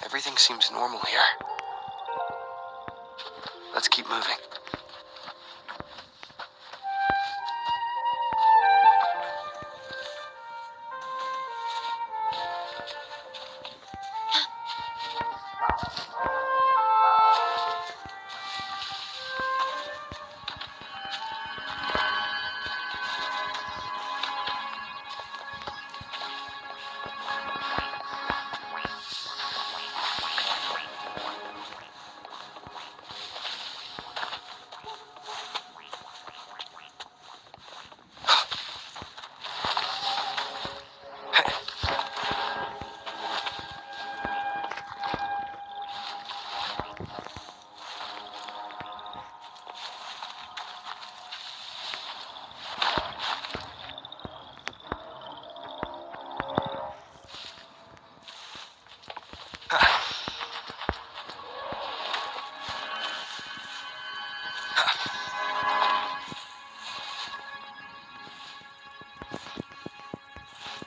Everything seems normal here. Let's keep moving.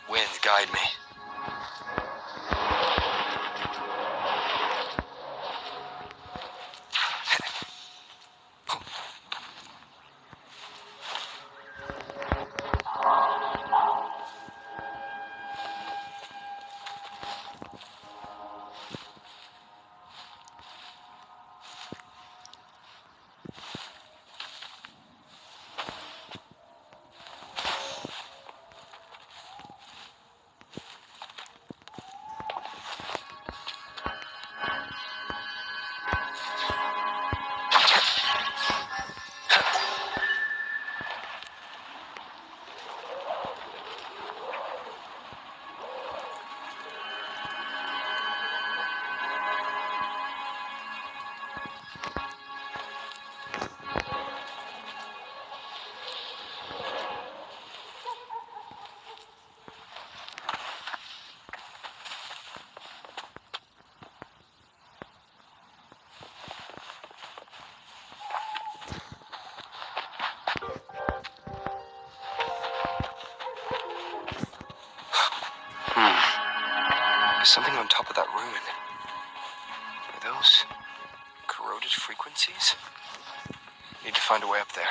Wind, guide me. There's something on top of that ruin. Are those corroded frequencies? Need to find a way up there.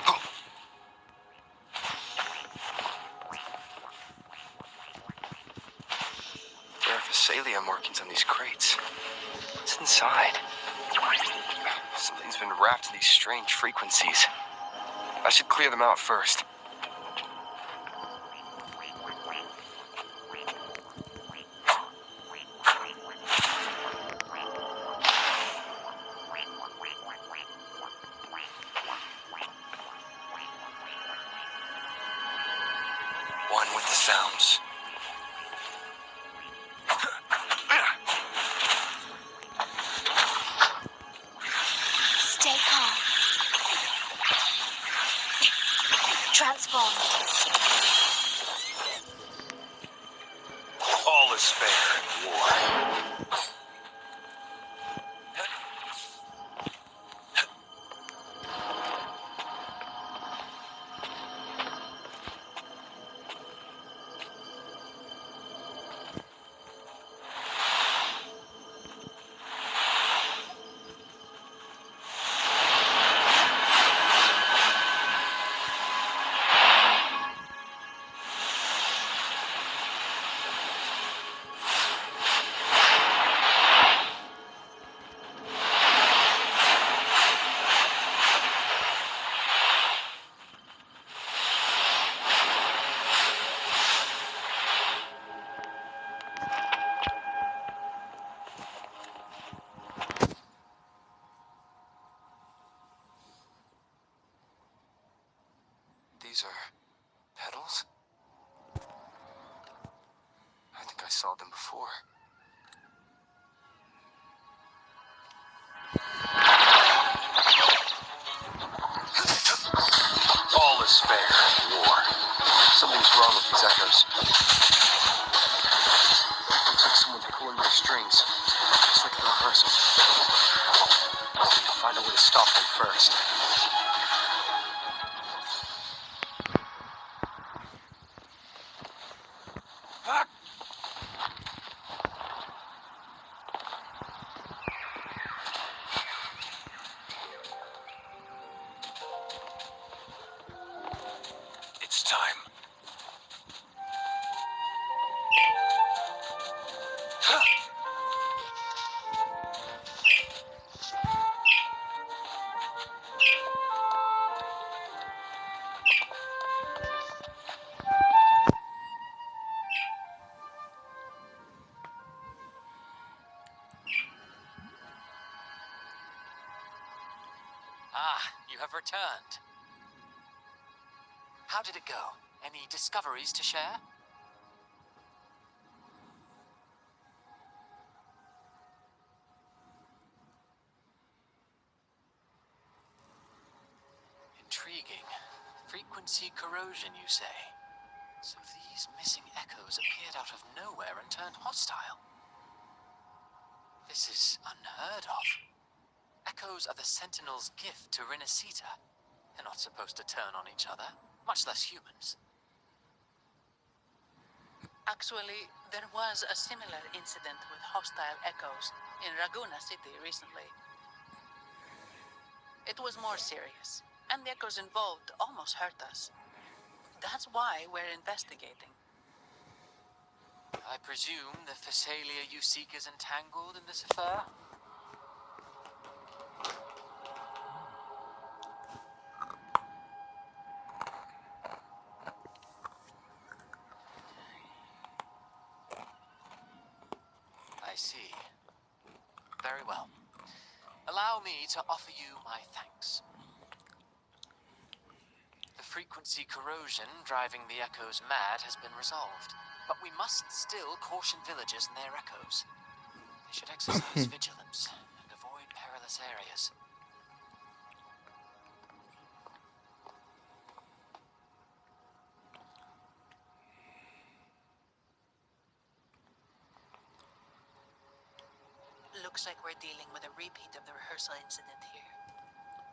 Oh. There are Physalia markings on these crates. What's inside? Something's been wrapped in these strange frequencies. I should clear them out first. One with the sounds. Stay calm. Transform. All is fair in war. These are petals? I think I saw them before. All is fair in war. Something's wrong with these echoes. Looks like someone's pulling their strings. It's like a rehearsal. I'll find a way to stop them first. have returned. How did it go? Any discoveries to share? Intriguing. Frequency corrosion, you say? So these missing echoes appeared out of nowhere and turned hostile. This is unheard of. Echoes are the Sentinel's gift to Renacita. They're not supposed to turn on each other, much less humans. Actually, there was a similar incident with hostile echoes in Raguna City recently. It was more serious, and the echoes involved almost hurt us. That's why we're investigating. I presume the Phasalia you seek is entangled in this affair? I see. Very well. Allow me to offer you my thanks. The frequency corrosion driving the echoes mad has been resolved, but we must still caution villagers and their echoes. They should exercise vigilance and avoid perilous areas. Looks like we're dealing with a repeat of the rehearsal incident here.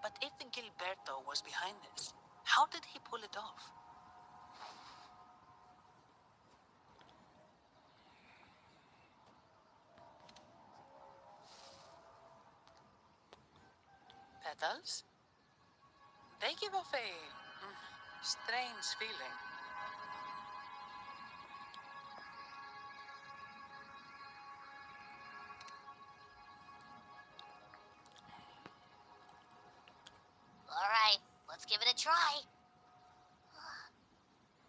But if Gilberto was behind this, how did he pull it off? Petals? They give off a strange feeling. All right, let's give it a try.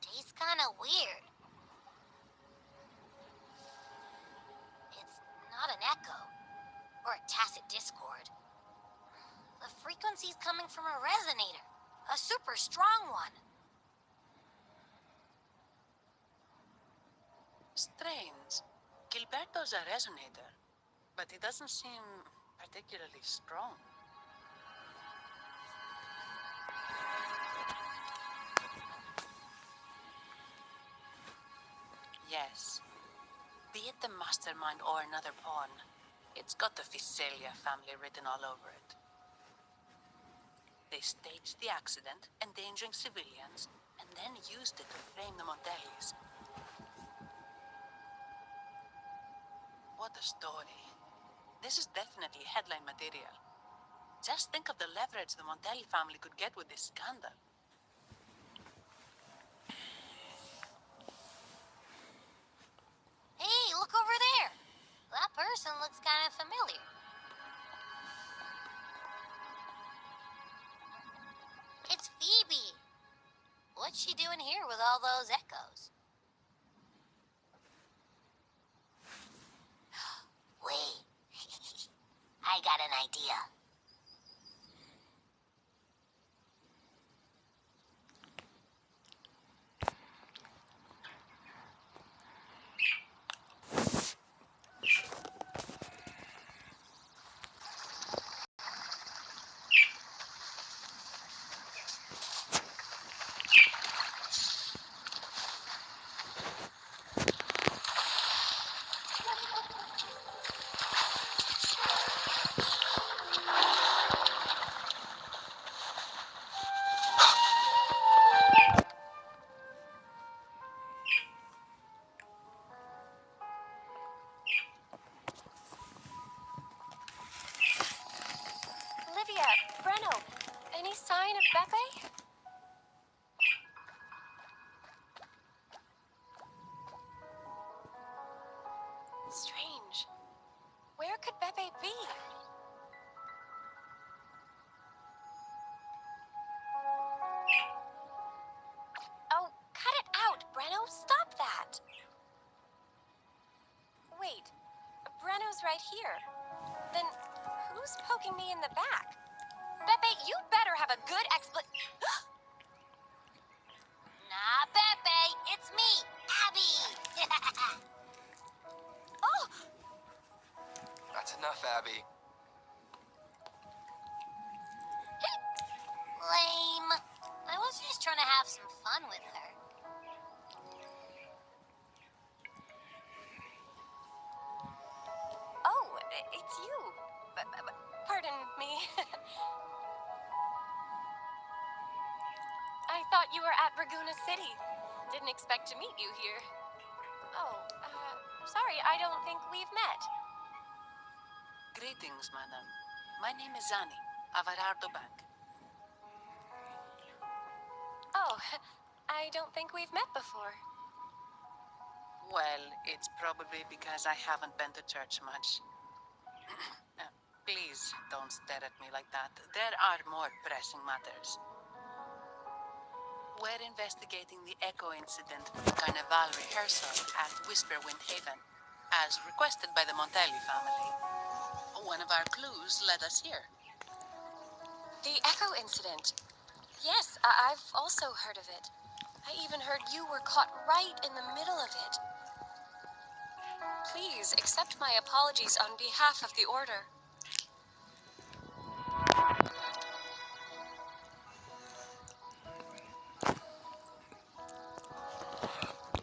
Tastes kind of weird. It's not an echo or a tacit discord. The frequency's coming from a resonator, a super strong one. Strange. Gilberto's a resonator, but he doesn't seem particularly strong. Yes. Be it the mastermind or another pawn, it's got the Phasalia family written all over it. They staged the accident, endangering civilians, and then used it to frame the Montellis. What a story. This is definitely headline material. Just think of the leverage the Montelli family could get with this scandal. Hey, look over there. That person looks kind of familiar. It's Phoebe. What's she doing here with all those echoes? Wait. I got an idea. Olivia, Breno, any sign of Beppe? Strange. Where could Beppe be? Oh, cut it out, Breno. Stop that. Wait, Breno's right here. Then who's poking me in the back? Pepe, you better have a good Nah, Pepe, it's me, Abby. Oh, That's enough, Abby. Lame. I was just trying to have some fun with her. oh, it's you. Pardon me. I thought you were at Raguna City. Didn't expect to meet you here. Oh, sorry, I don't think we've met. Greetings, madam. My name is Zani, Avarardo Bank. Oh, I don't think we've met before. Well, it's probably because I haven't been to church much. Please don't stare at me like that. There are more pressing matters. We're investigating the Echo incident from the Carnival rehearsal at Whisperwind Haven, as requested by the Montelli family. One of our clues led us here. The Echo incident. Yes, I've also heard of it. I even heard you were caught right in the middle of it. Please accept my apologies on behalf of the Order.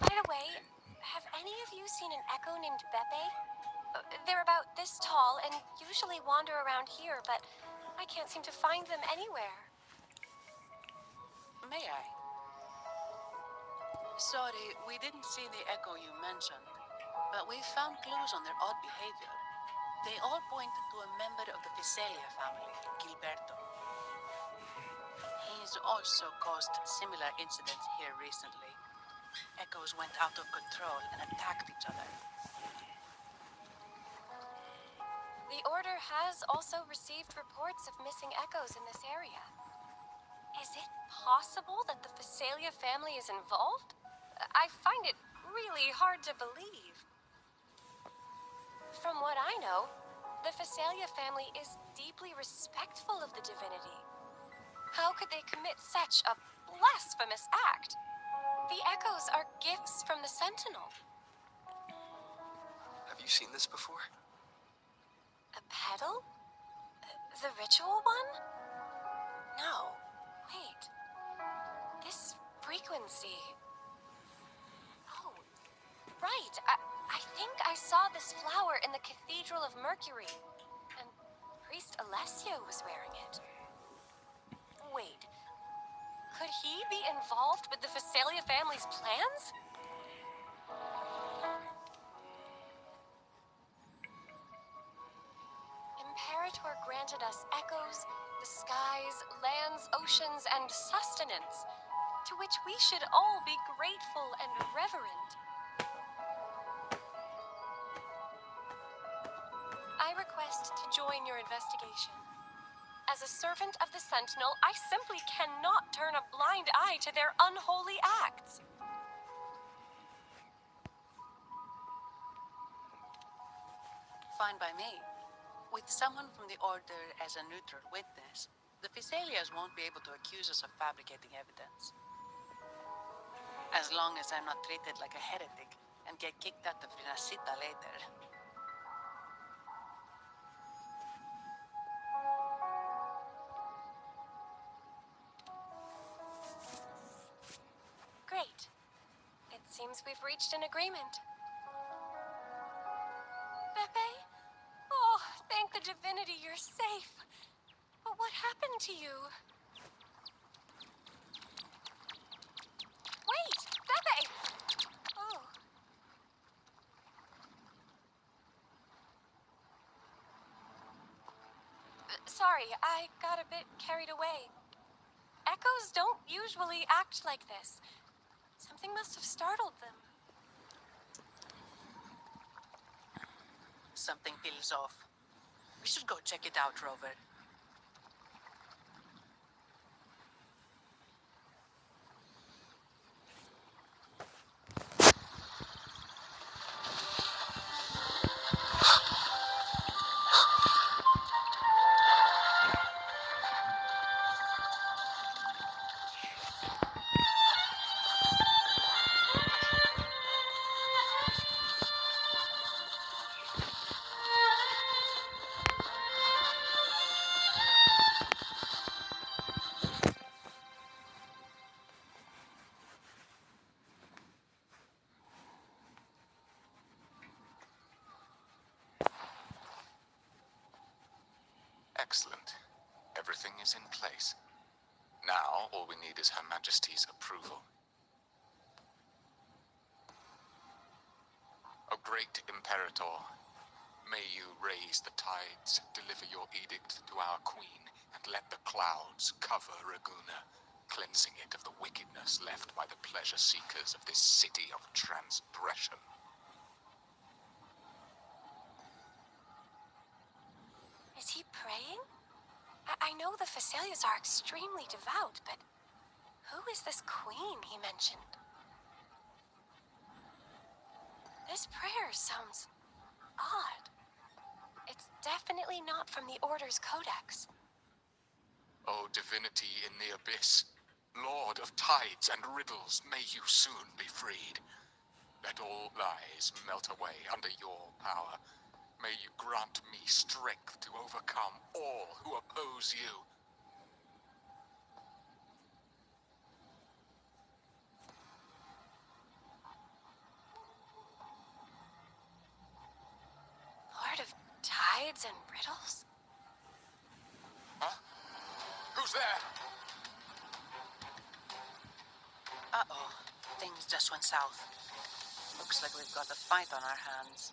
By the way, have any of you seen an Echo named Beppe? They're about this tall and usually wander around here, but I can't seem to find them anywhere. May I? Sorry, we didn't see the Echo you mentioned, but we found clues on their odd behavior. They all point to a member of the Visalia family, Gilberto. He's also caused similar incidents here recently. Echoes went out of control and attacked each other. The Order has also received reports of missing Echoes in this area. Is it possible that the Visalia family is involved? I find it really hard to believe. From what I know, the Visalia family is deeply respectful of the divinity. How could they commit such a blasphemous act? The Echoes are gifts from the Sentinel. Have you seen this before? A pedal? The ritual one? No. Wait. This frequency. Oh, right. I think I saw this flower in the Cathedral of Mercury. And Priest Alessio was wearing it. Wait. Could he be involved with the Visalia family's plans? Imperator granted us echoes, the skies, lands, oceans, and sustenance, to which we should all be grateful and reverent. I request to join your investigation. As a servant of the Sentinel, I simply cannot turn a blind eye to their unholy acts. Fine by me. With someone from the Order as a neutral witness, the Visalias won't be able to accuse us of fabricating evidence. As long as I'm not treated like a heretic and get kicked out of Rinasita later. Great. It seems we've reached an agreement. Pepe? Oh, thank the divinity you're safe. But what happened to you? Wait! Pepe! Oh. Sorry, I got a bit carried away. Echoes don't usually act like this. Something must have startled them. Something feels off. We should go check it out, Rover. Excellent. Everything is in place. Now, all we need is Her Majesty's approval. O great Imperator, may you raise the tides, deliver your edict to our queen, and let the clouds cover Raguna, cleansing it of the wickedness left by the pleasure-seekers of this city of transgression. Is he praying? I know the Facilias are extremely devout, but who is this queen he mentioned? This prayer sounds odd. It's definitely not from the Order's codex. O divinity in the abyss, Lord of tides and riddles, may you soon be freed. Let all lies melt away under your power. May you grant me strength to overcome all who oppose you. Lord of tides and riddles? Huh? Who's there? Uh-oh. Things just went south. Looks like we've got a fight on our hands.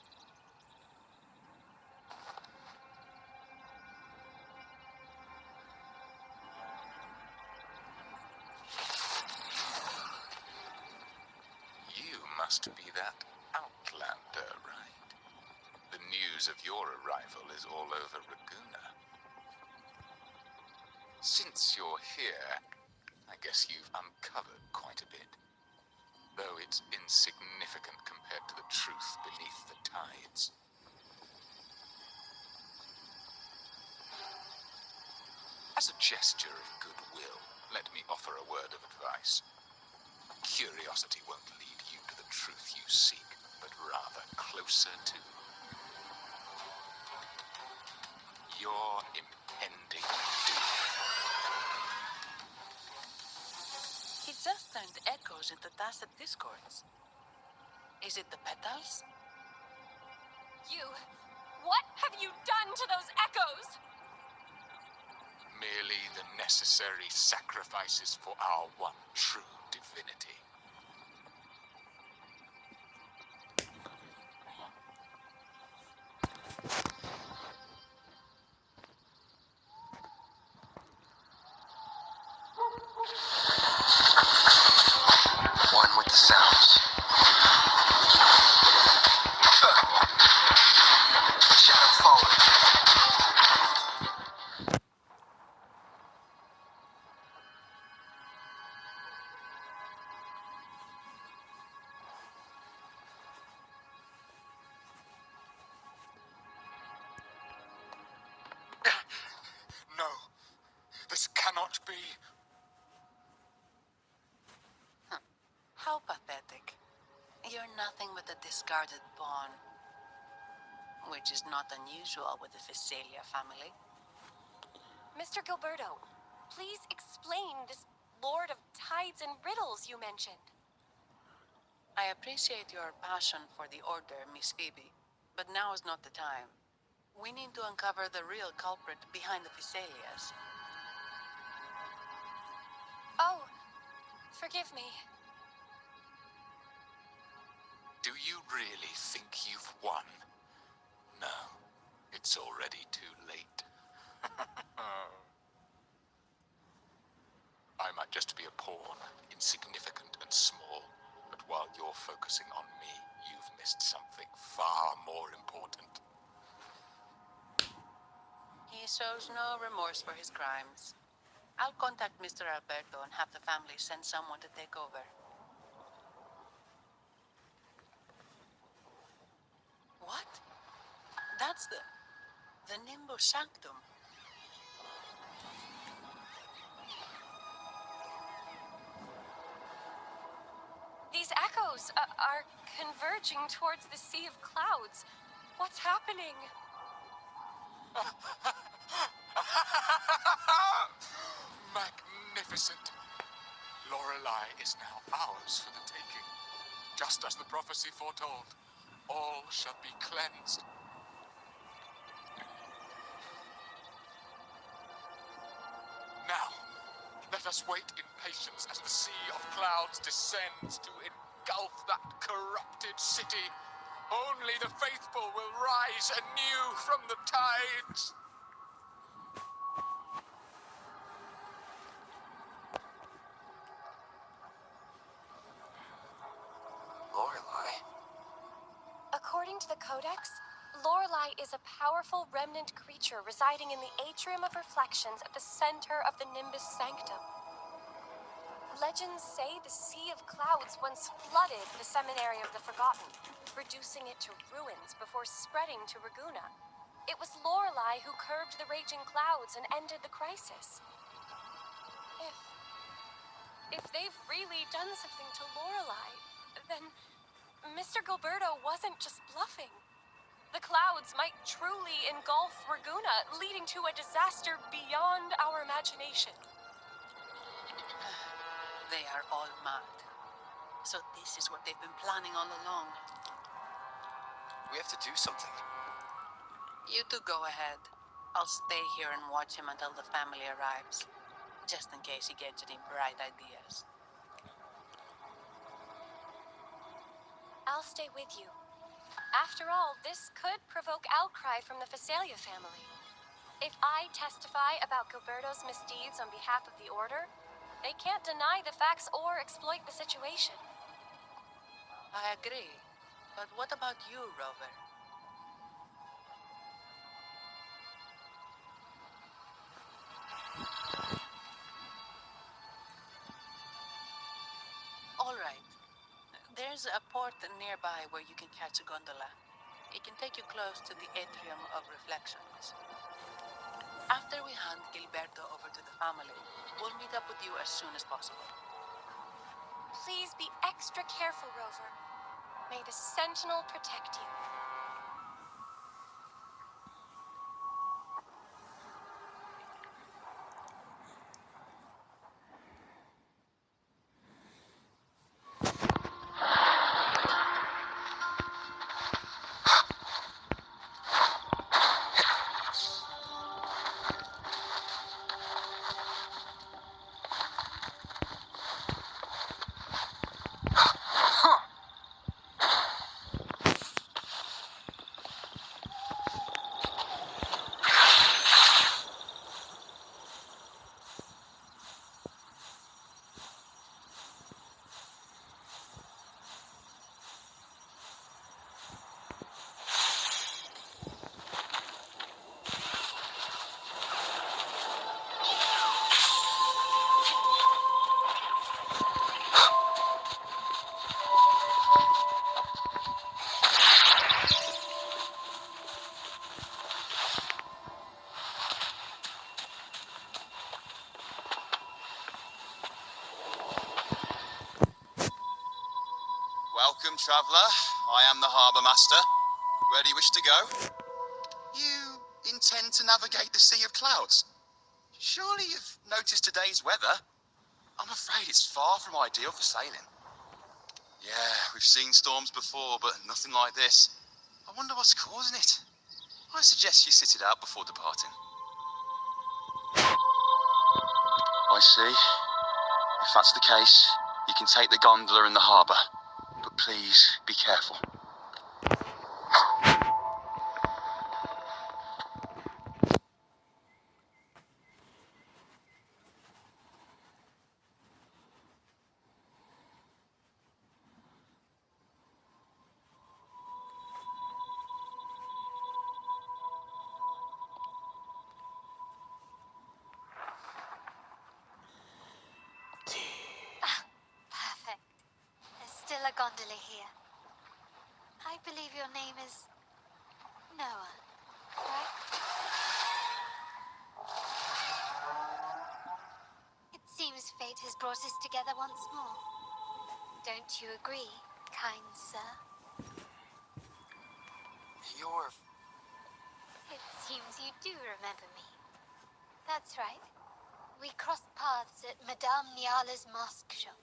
You must be that outlander, right? The news of your arrival is all over Raguna. Since you're here, I guess you've uncovered quite a bit. Though it's insignificant compared to the truth beneath the tides. As a gesture of goodwill, let me offer a word of advice. Curiosity won't lead you to the truth you seek, but rather closer to your impending doom. He just turned echoes into tacit discords. Is it the petals? What have you done to those echoes? Merely the necessary sacrifices for our one true divinity. One with the sounds. Shadow forward. No, this cannot be. How pathetic. You're nothing but a discarded pawn. Which is not unusual with the Visalia family. Mr. Gilberto, please explain this Lord of Tides and Riddles you mentioned. I appreciate your passion for the Order, Miss Phoebe, but now is not the time. We need to uncover the real culprit behind the Visalias. Oh, forgive me. Do you really think you've won? No, it's already too late. I might just be a pawn, insignificant and small, but while you're focusing on me, you've missed something far more important. He shows no remorse for his crimes. I'll contact Mr. Alberto and have the family send someone to take over. What? That's the Nimbus Sanctum. These echoes are converging towards the Sea of Clouds. What's happening? Magnificent! Lorelei is now ours for the taking. Just as the prophecy foretold, all shall be cleansed. Let us wait in patience as the sea of clouds descends to engulf that corrupted city. Only the faithful will rise anew from the tides. Lorelei. According to the Codex, Lorelei is a powerful remnant creature residing in the atrium of reflections at the center of the Nimbus Sanctum. Legends say the Sea of Clouds once flooded the Seminary of the Forgotten, reducing it to ruins before spreading to Raguna. It was Lorelei who curbed the raging clouds and ended the crisis. If they've really done something to Lorelei, then Mr. Gilberto wasn't just bluffing. The clouds might truly engulf Raguna, leading to a disaster beyond our imagination. They are all mad. So this is what they've been planning all along. We have to do something. You two go ahead. I'll stay here and watch him until the family arrives, just in case he gets any bright ideas. I'll stay with you. After all, this could provoke outcry from the Visalia family. If I testify about Gilberto's misdeeds on behalf of the Order, they can't deny the facts or exploit the situation. I agree. But what about you, Rover? All right. There's a port nearby where you can catch a gondola. It can take you close to the atrium of reflections. After we hand Gilberto over to the family, we'll meet up with you as soon as possible. Please be extra careful, Rover. May the Sentinel protect you. Welcome, traveller. I am the harbour master. Where do you wish to go? You intend to navigate the Sea of Clouds? Surely you've noticed today's weather? I'm afraid it's far from ideal for sailing. Yeah, we've seen storms before, but nothing like this. I wonder what's causing it. I suggest you sit it out before departing. I see. If that's the case, you can take the gondola in the harbour. But please, be careful. Perfect. There's still a gondola here. I believe your name is Noah, right? It seems fate has brought us together once more. Don't you agree, kind sir? You're... It seems you do remember me. That's right. We crossed paths at Madame Niala's mosque shop.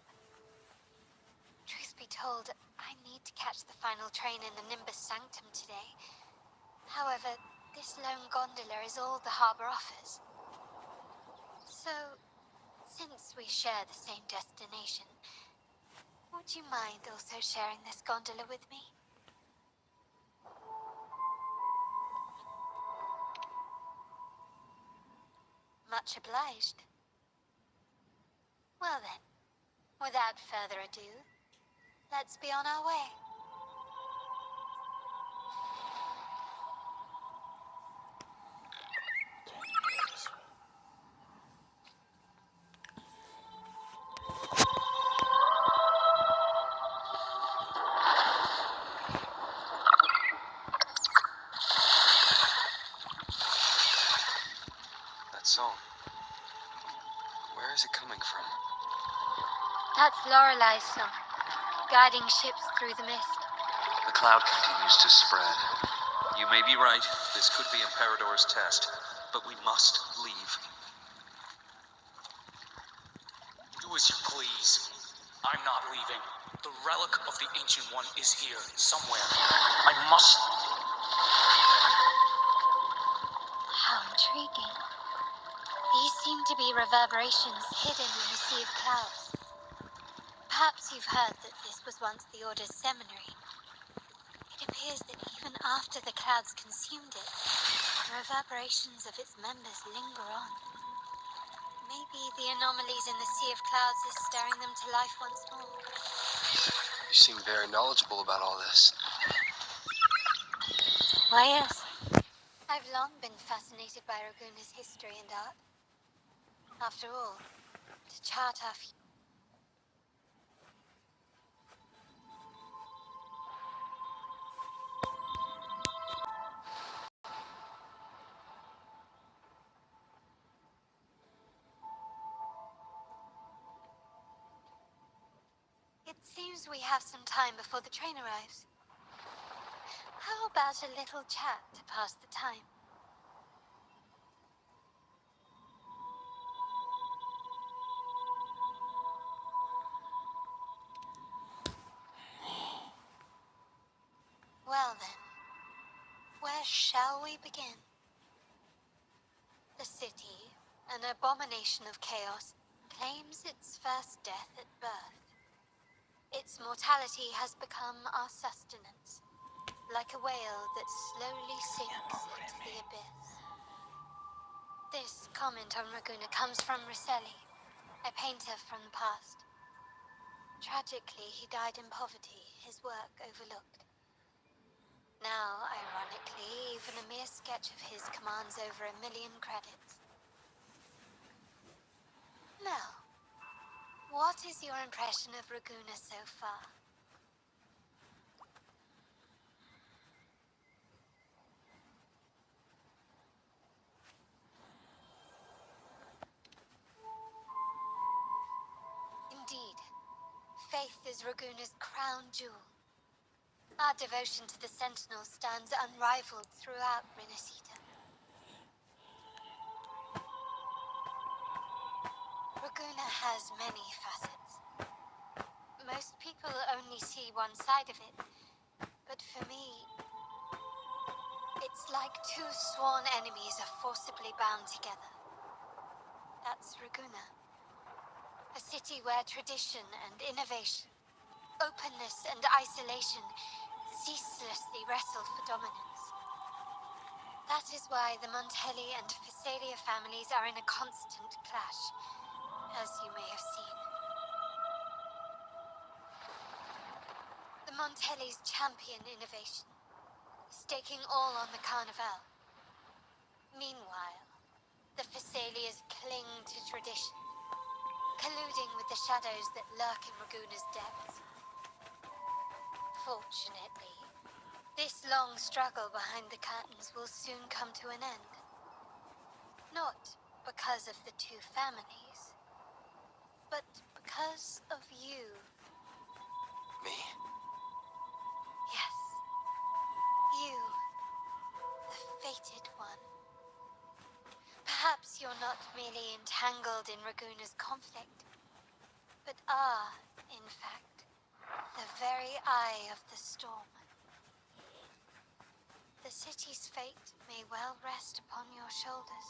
Truth be told, I need to catch the final train in the Nimbus Sanctum today. However, this lone gondola is all the harbour offers. So, Since we share the same destination, would you mind also sharing this gondola with me? Much obliged. Well then, without further ado, let's be on our way. That song. Where is it coming from? That's Lorelai's song, guiding ships through the mist. The cloud continues to spread. You may be right. This could be Imperador's test, but we must leave. Do as you please. I'm not leaving. The relic of the Ancient One is here, somewhere. I must... How intriguing. These seem to be reverberations hidden in the sea of clouds. Perhaps you've heard that this was once the Order's seminary. It appears that even after the clouds consumed it, the reverberations of its members linger on. Maybe the anomalies in the sea of clouds is stirring them to life once more. You seem very knowledgeable about all this. Why, yes. I've long been fascinated by Raguna's history and art. After all, to chart our future. It seems we have some time before the train arrives. How about a little chat to pass the time? Well then, where shall we begin? The city, an abomination of chaos, claims its first death at birth. Its mortality has become our sustenance, like a whale that slowly sinks into the abyss. This comment on Raguna comes from Rosselli, a painter from the past. Tragically, he died in poverty, his work overlooked. Now, ironically, even a mere sketch of his commands over 1 million credits. Now, what is your impression of Raguna so far? Indeed, faith is Raguna's crown jewel. Our devotion to the Sentinel stands unrivaled throughout Renacita. Raguna has many facets. Most people only see one side of it, but for me, it's like two sworn enemies are forcibly bound together. That's Raguna. A city where tradition and innovation, openness and isolation ceaselessly wrestle for dominance. That is why the Montelli and Visalia families are in a constant clash, as you may have seen. The Montellis champion innovation, staking all on the Carnival. Meanwhile, the Visalias cling to tradition, colluding with the shadows that lurk in Raguna's depths. Fortunately, this long struggle behind the curtains will soon come to an end. Not because of the two families, but because of you. Me? Yes, you, the fated one. Perhaps you're not merely entangled in Raguna's conflict, but are, in fact, the very eye of the storm. The city's fate may well rest upon your shoulders.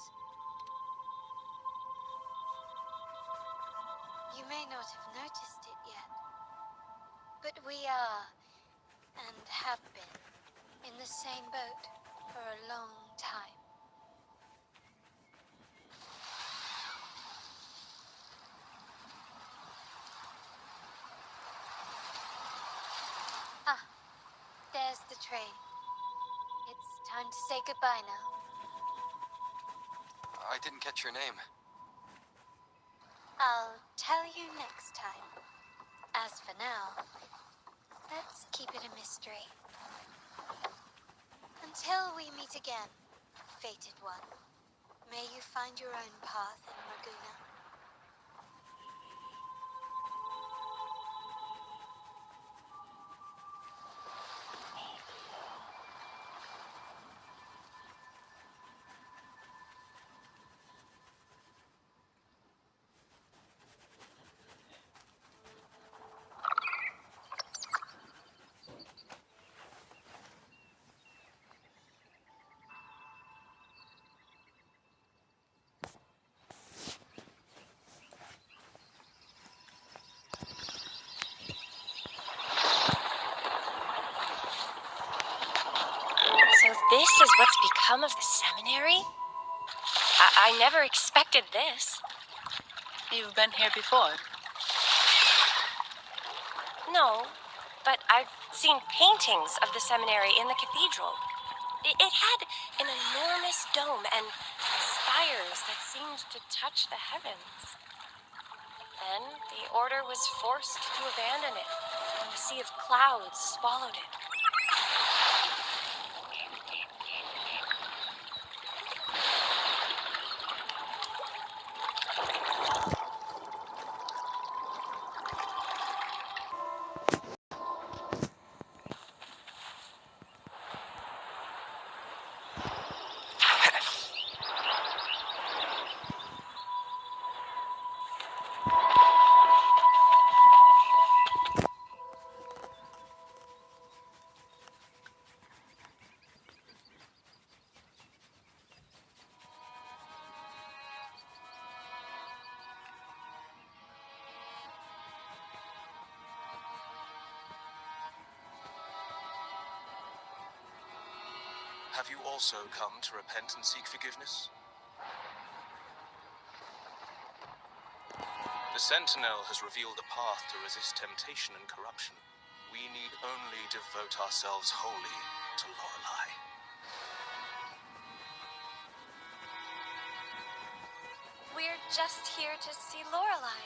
You may not have noticed it yet, but we are, and have been, in the same boat for a long time. Ah, there's the train. It's time to say goodbye now. I didn't catch your name. I'll tell you next time. As for now, let's keep it a mystery. Until we meet again, fated one, may you find your own path in Laguna. So this is what's become of the seminary? I never expected this. You've been here before? No, but I've seen paintings of the seminary in the cathedral. It had an enormous dome and spires that seemed to touch the heavens. Then the order was forced to abandon it when the sea of clouds swallowed it. Have you also come to repent and seek forgiveness? The Sentinel has revealed a path to resist temptation and corruption. We need only devote ourselves wholly to Lorelei. We're just here to see Lorelei.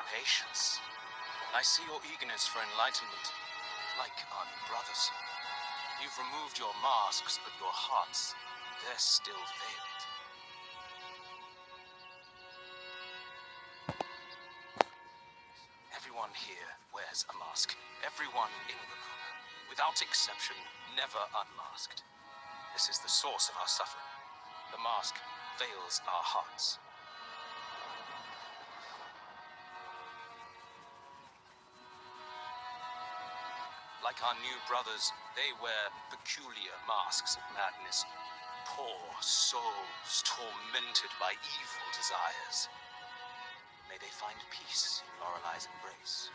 Patience. I see your eagerness for enlightenment, like our new brothers. You've removed your masks, but your hearts, they're still veiled. Everyone here wears a mask. Everyone in Laguna, without exception, never unmasked. This is the source of our suffering. The mask veils our hearts. Like our new brothers, they wear peculiar masks of madness. Poor souls tormented by evil desires. May they find peace in Lorelei's embrace.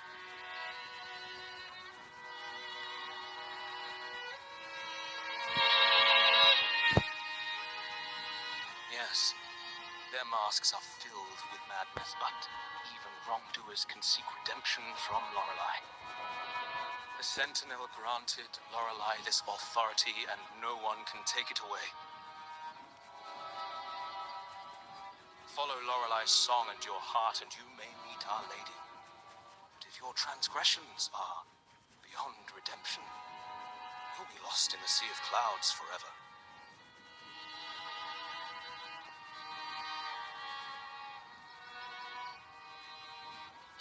Yes, their masks are filled with madness, but even wrongdoers can seek redemption from Lorelei. The Sentinel granted Lorelei this authority, and no one can take it away. Follow Lorelei's song and your heart, and you may meet Our Lady. But if your transgressions are beyond redemption, you'll be lost in the sea of clouds forever.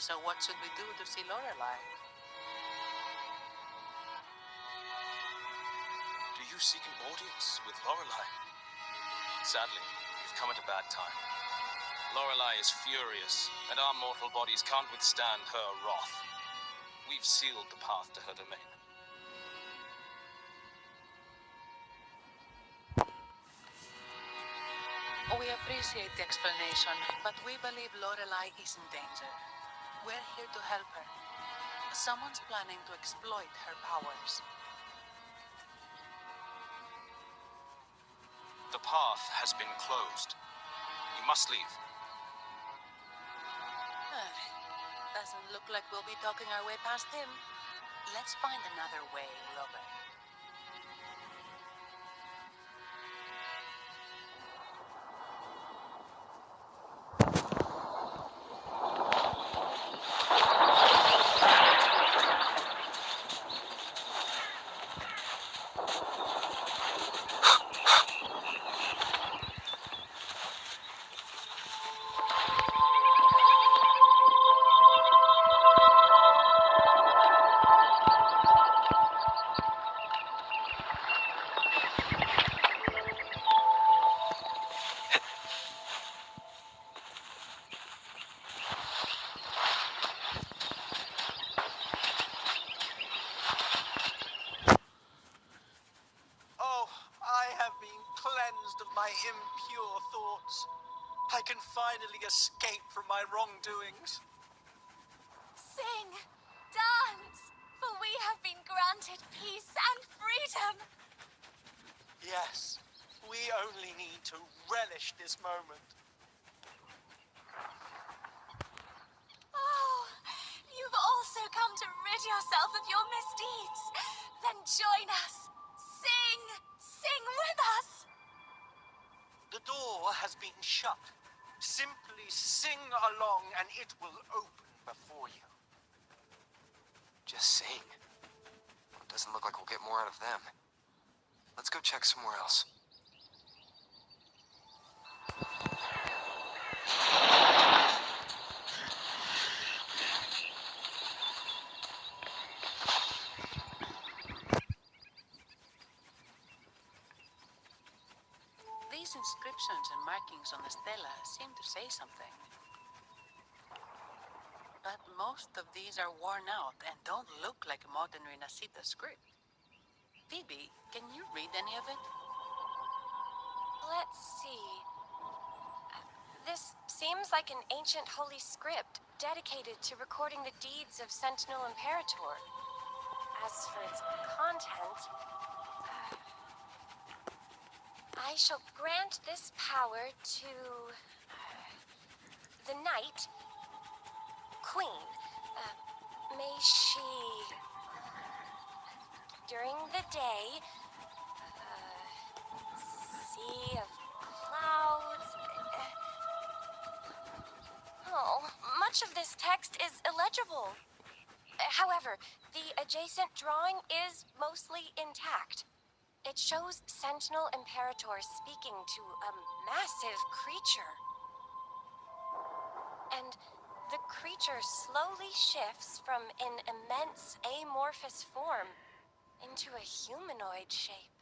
So what should we do to see Lorelei? Do you seek an audience with Lorelei? Sadly, you've come at a bad time. Lorelei is furious, and our mortal bodies can't withstand her wrath. We've sealed the path to her domain. We appreciate the explanation, but we believe Lorelei is in danger. We're here to help her. Someone's planning to exploit her powers. The path has been closed. You must leave. Doesn't look like we'll be talking our way past him. Let's find another way, Robert. Oh, I have been cleansed of my impure thoughts. I can finally escape from my wrongdoings. Sing, dance, for we have been granted peace and freedom. Yes, we only need to relish this moment. Oh, you've also come to rid yourself of your misdeeds. Then join us. Sing, sing with us. The door has been shut. Simply sing along and it will open before you. Just sing. Doesn't look like we'll get more out of them. Let's go check somewhere else. These inscriptions and markings on the stela seem to say something. But most of these are worn out and don't look like modern Renacita script. Phoebe, can you read any of it? Let's see. This seems like an ancient holy script dedicated to recording the deeds of Sentinel Imperator. As for its content, I shall grant this power to the knight, queen. May she, during the day, sea of clouds. Oh, much of this text is illegible. However, the adjacent drawing is mostly intact. It shows Sentinel Imperator speaking to a massive creature. And the creature slowly shifts from an immense amorphous form into a humanoid shape.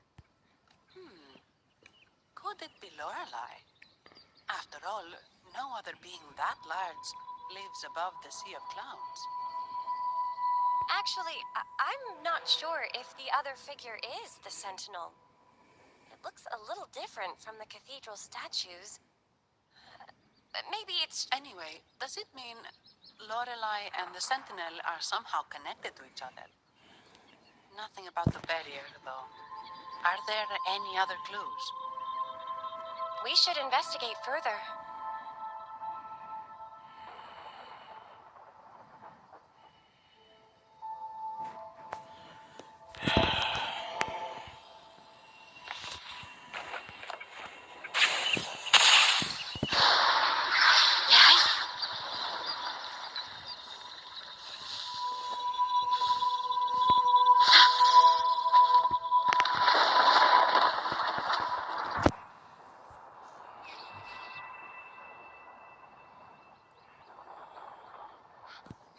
Could it be Lorelei? After all, no other being that large lives above the sea of clouds. Actually, I'm not sure if the other figure is the Sentinel. It looks a little different from the cathedral statues. Maybe it's... Anyway, does it mean Lorelei and the Sentinel are somehow connected to each other? Nothing about the barrier, though. Are there any other clues? We should investigate further.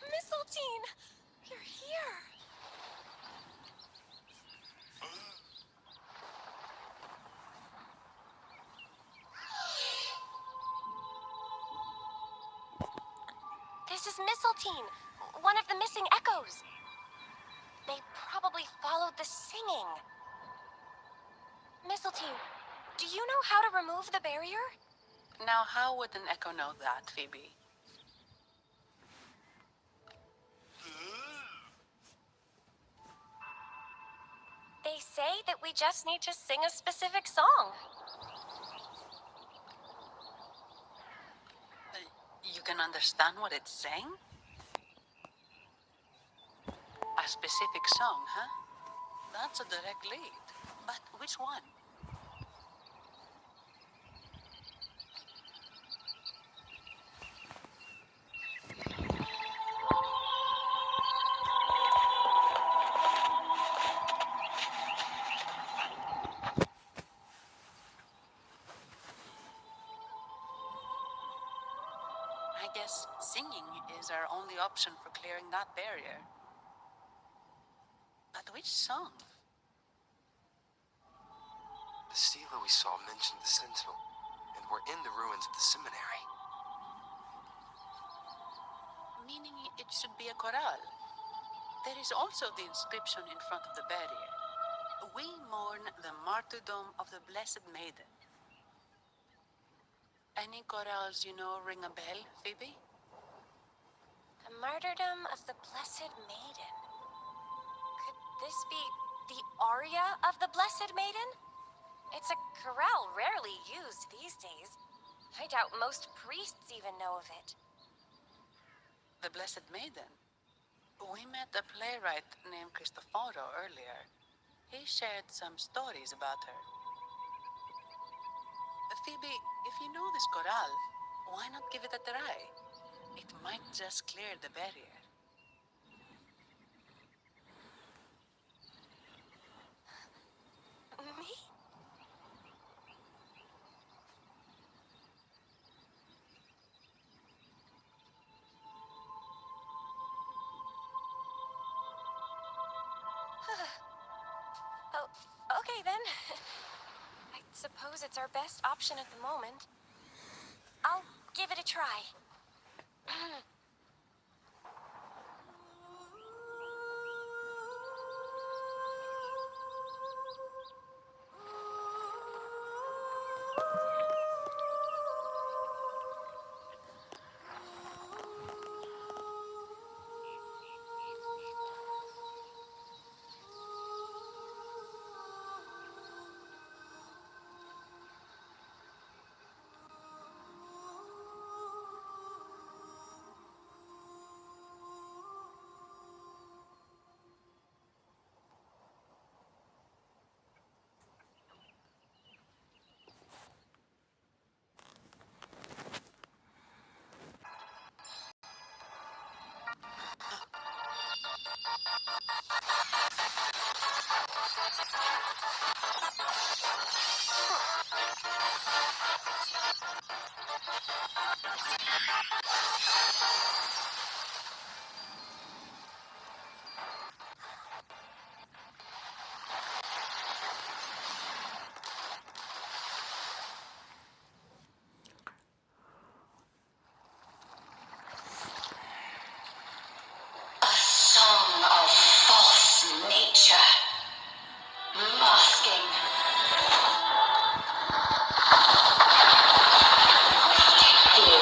Mistletoe, you're here. This is Mistletoe, one of the missing echoes. They probably followed the singing. Mistletoe, do you know how to remove the barrier? Now, how would an echo know that, Phoebe? They say that we just need to sing a specific song. You can understand what it's saying? A specific song, huh? That's a direct lead. But which one? I guess singing is our only option for clearing that barrier. But which song? The stela we saw mentioned the Sentinel, and we're in the ruins of the seminary. Meaning it should be a chorale. There is also the inscription in front of the barrier. We mourn the martyrdom of the Blessed Maiden. Any chorales you know ring a bell, Phoebe? The martyrdom of the Blessed Maiden. Could this be the aria of the Blessed Maiden? It's a chorale rarely used these days. I doubt most priests even know of it. The Blessed Maiden? We met a playwright named Cristoforo earlier. He shared some stories about her. Phoebe, if you know this chorale, why not give it a try? It might just clear the barrier. Me? Oh, okay then. I suppose it's our best option at the moment. I'll give it a try. Song of false nature, masking. You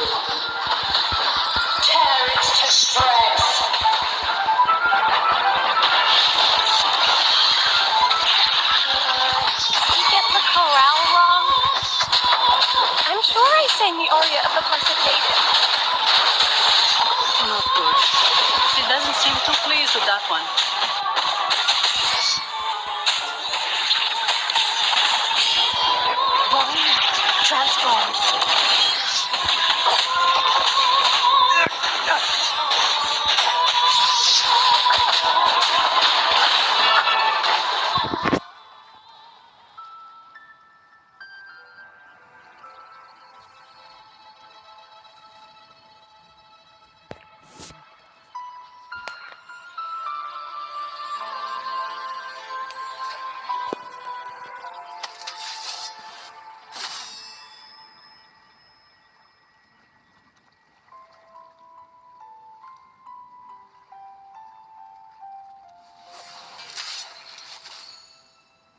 tear it to shreds. Did you get the chorale wrong? I'm sure I sang the aria of the Blessed Maiden. Not good. She doesn't seem too pleased with that one. Transform.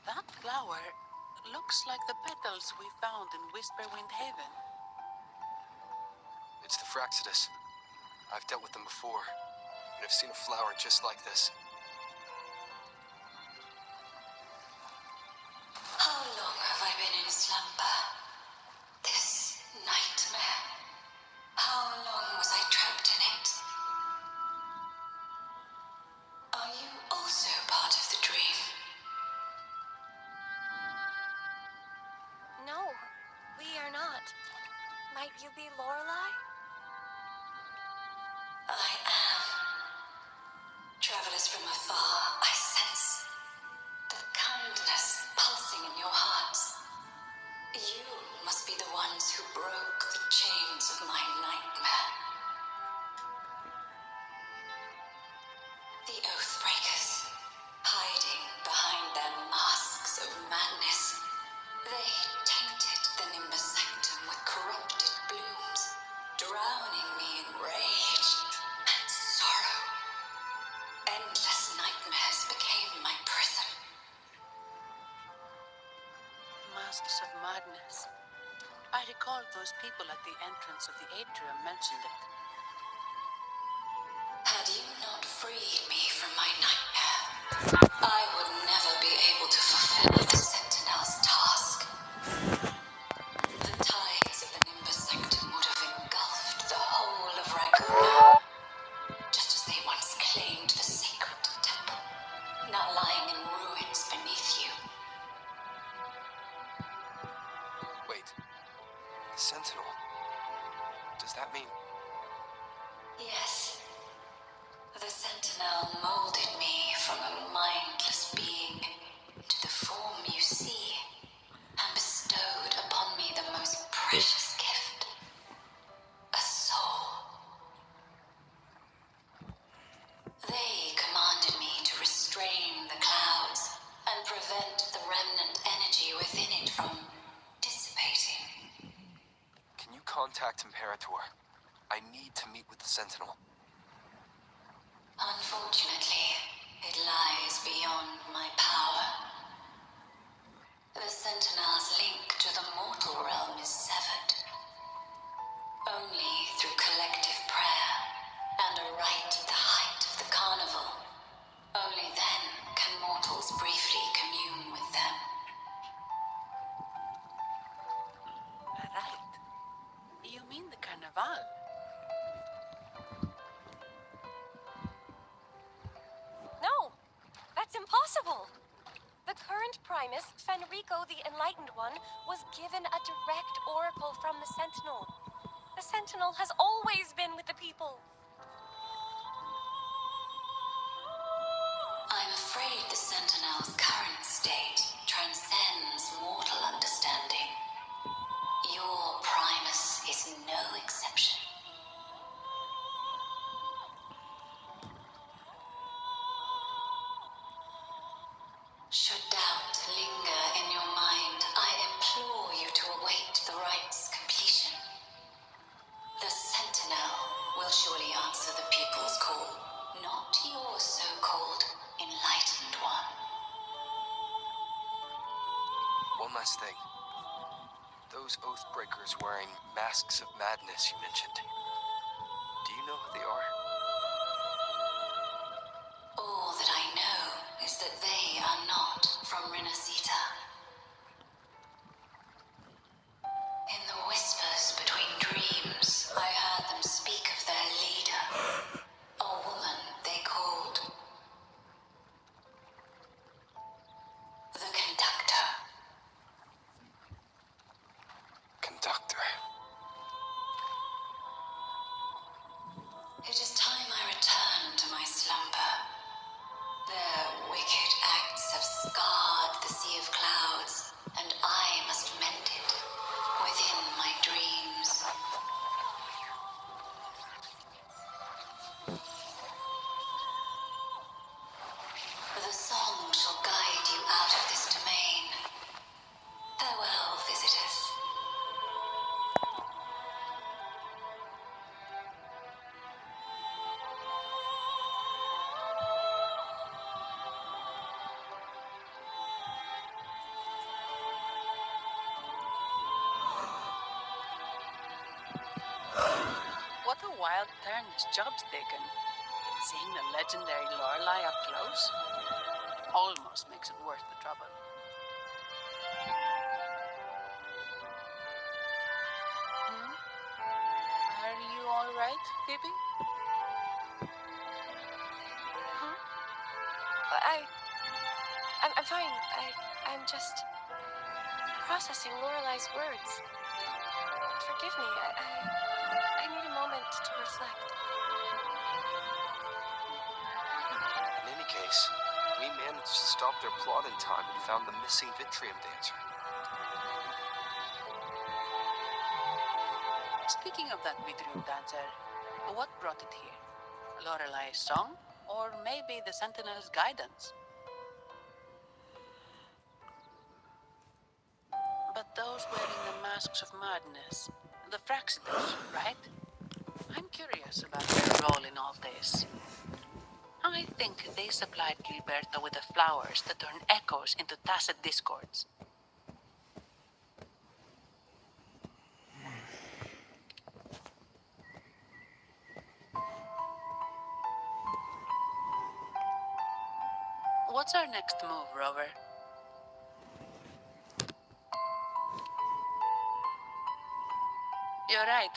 That flower looks like the petals we found in Whisperwind Haven. Fraxidus. I've dealt with them before, and I've seen a flower just like this. How long have I been in slumber? This nightmare. How long was I trapped in it? Are you also part of the dream? No, we are not. Might you be Lorelei? I am. Travelers from afar, I sense the kindness pulsing in your hearts. You must be the ones who broke the chains of my nightmare. The Oathbreakers, hiding behind their masks of madness. They tainted the Nimbus Sanctum with corrupted blooms, drowning me in rage and sorrow. Endless nightmares became my prison. Masks of madness. I recall those people at the entrance of the atrium mentioned it. Had you not freed me from my nightmare, I would never be able to fulfill the Sentinel's task. The tides of the Nimbus Sanctum would have engulfed the whole of Raguna, just as they once claimed the sacred temple, now lying in ruins beneath you. Wait, the Sentinel. Does that mean... Yes. The Sentinel molded me from a mindless being to the form you see, and bestowed upon me the most precious gift, a soul. They commanded me to restrain the clouds and prevent the remnant energy within it from dissipating. Can you contact Imperator? I need to meet with the Sentinel. Unfortunately, it lies beyond my power. The Sentinel's link to the mortal realm is severed. Only through collective prayer and a rite at the height of the carnival. Only then can mortals briefly commune with them. Right. You mean the Carnival? No, that's impossible. The current Primus, Fenrico the Enlightened One, was given a direct oracle from the Sentinel. The Sentinel has always been with the people. I'm afraid the Sentinel's current state transcends mortal understanding. Your Primus is no exception. Should doubt linger in your mind, I implore you to await the rite's completion. The Sentinel will surely answer the people's call, not your so-called enlightened one. One last thing. Those Oathbreakers wearing masks of madness you mentioned. Do you know who they are? All that I know is that they are not from Renacita. In the whispers between dreams, I heard them speak of their leader, a woman they called the Conductor. Conductor. It is time I return to my slumber. Their wicked acts have scarred the Sea of Clouds, and I must mend it within my dreams. The song shall guide you out of this domain. Farewell, visitors. wild turn this job's taken. Seeing the legendary Lorelei up close almost makes it worth the trouble. Are you all right, Phoebe? I'm fine. I'm just processing Lorelei's words. Forgive me. I need a moment to reflect. In any case, we managed to stop their plot in time and found the missing Vitrium dancer. Speaking of that Vitrium dancer, what brought it here? Lorelei's song? Or maybe the Sentinel's guidance? But those wearing the masks of madness, the Fraxidus, right? I'm curious about their role in all this. I think they supplied Gilberto with the flowers that turn echoes into tacit discords. What's our next move, Rover? You're right.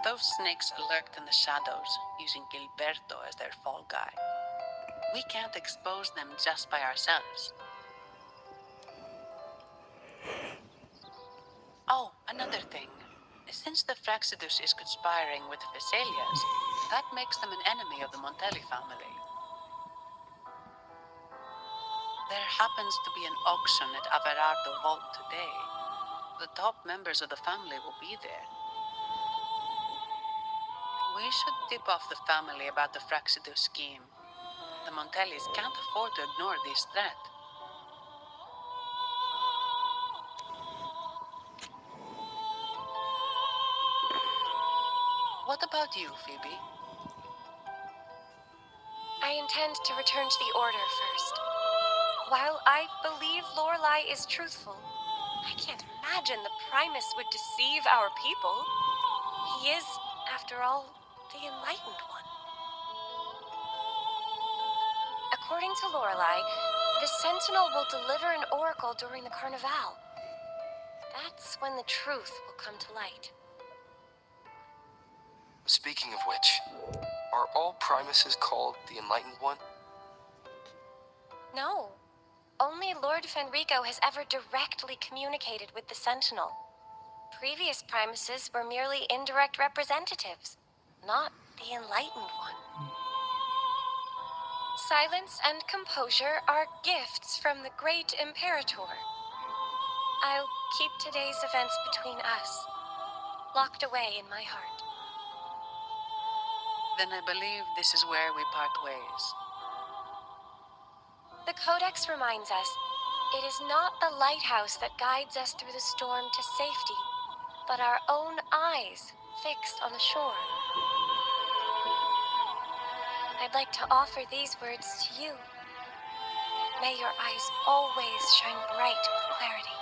Those snakes lurked in the shadows, using Gilberto as their fall guy. We can't expose them just by ourselves. Oh, another thing. Since the Fraxidus is conspiring with the Vesalias, that makes them an enemy of the Montelli family. There happens to be an auction at Averardo Vault today. The top members of the family will be there. We should tip off the family about the Fraxidus scheme. The Montellis can't afford to ignore this threat. What about you, Phoebe? I intend to return to the Order first. While I believe Lorelei is truthful, I can't imagine the Primus would deceive our people. He is, after all, the Enlightened One. According to Lorelei, the Sentinel will deliver an oracle during the Carnival. That's when the truth will come to light. Speaking of which, are all Primuses called the Enlightened One? No. Only Lord Fenrico has ever directly communicated with the Sentinel. Previous Primuses were merely indirect representatives, not the Enlightened One. Silence and composure are gifts from the Great Imperator. I'll keep today's events between us, locked away in my heart. Then I believe this is where we part ways. The Codex reminds us, it is not the lighthouse that guides us through the storm to safety, but our own eyes fixed on the shore. I'd like to offer these words to you. May your eyes always shine bright with clarity.